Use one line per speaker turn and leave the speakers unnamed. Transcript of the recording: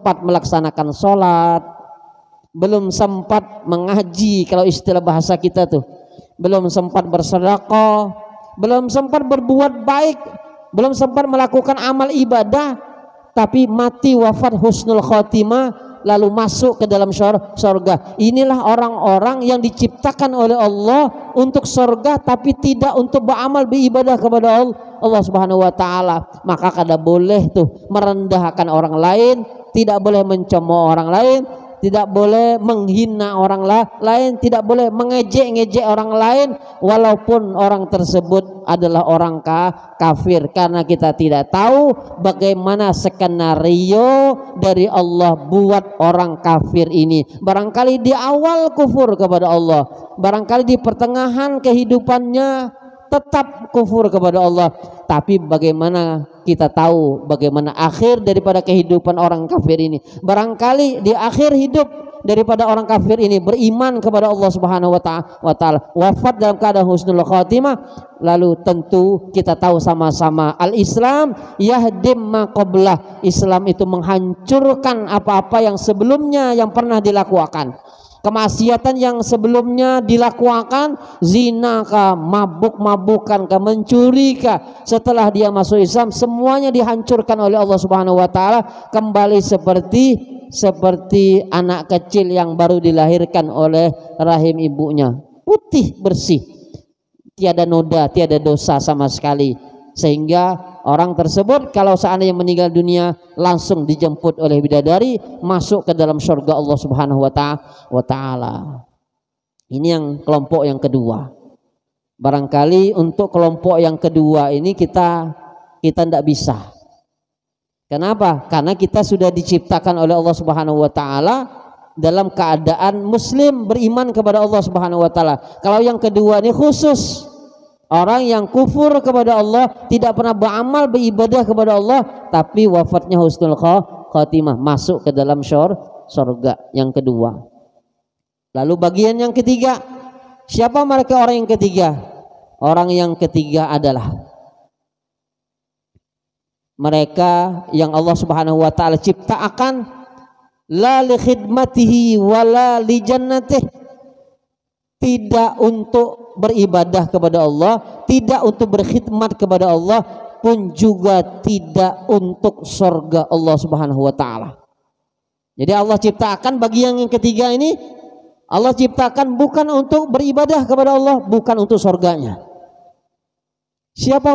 sempat melaksanakan sholat, belum sempat mengaji kalau istilah bahasa kita tuh, belum sempat bersedekah, belum sempat berbuat baik, belum sempat melakukan amal ibadah, tapi mati wafat husnul khotimah lalu masuk ke dalam surga. Inilah orang-orang yang diciptakan oleh Allah untuk surga tapi tidak untuk beramal beribadah kepada Allah Subhanahu wa taala. Maka kada boleh tuh merendahkan orang lain, tidak boleh mencemooh orang lain, tidak boleh menghina orang lain, tidak boleh mengejek-ngejek orang lain walaupun orang tersebut adalah orang kafir, karena kita tidak tahu bagaimana skenario dari Allah buat orang kafir ini. Barangkali di awal kufur kepada Allah, barangkali di pertengahan kehidupannya tetap kufur kepada Allah, tapi bagaimana kita tahu bagaimana akhir daripada kehidupan orang kafir ini? Barangkali di akhir hidup daripada orang kafir ini beriman kepada Allah Subhanahu wa taala, wafat dalam keadaan husnul khatimah, lalu tentu kita tahu sama-sama al-Islam yahdim ma qablah. Islam itu menghancurkan apa-apa yang sebelumnya yang pernah dilakukan. Kemaksiatan yang sebelumnya dilakukan, zina kah, mabuk-mabukan kah, mencuri kah, setelah dia masuk Islam semuanya dihancurkan oleh Allah Subhanahu wa taala, kembali seperti anak kecil yang baru dilahirkan oleh rahim ibunya, putih bersih, tiada noda, tiada dosa sama sekali. Sehingga orang tersebut kalau seandainya meninggal dunia langsung dijemput oleh bidadari masuk ke dalam surga Allah Subhanahu wa taala. Ini yang kelompok yang kedua. Barangkali untuk kelompok yang kedua ini kita tidak bisa. Kenapa? Karena kita sudah diciptakan oleh Allah Subhanahu wa taala dalam keadaan muslim, beriman kepada Allah Subhanahu wa taala. Kalau yang kedua ini khusus orang yang kufur kepada Allah, tidak pernah beramal beribadah kepada Allah, tapi wafatnya husnul khatimah, masuk ke dalam surga yang kedua. Lalu bagian yang ketiga, siapa mereka orang yang ketiga? Orang yang ketiga adalah mereka yang Allah Subhanahu wa taala ciptakan la li khidmatihi wala li jannatihi, tidak untuk beribadah kepada Allah, tidak untuk berkhidmat kepada Allah, pun juga tidak untuk surga Allah Subhanahu wa taala. Jadi Allah ciptakan bagi yang ketiga ini, Allah ciptakan bukan untuk beribadah kepada Allah, bukan untuk surganya. Siapa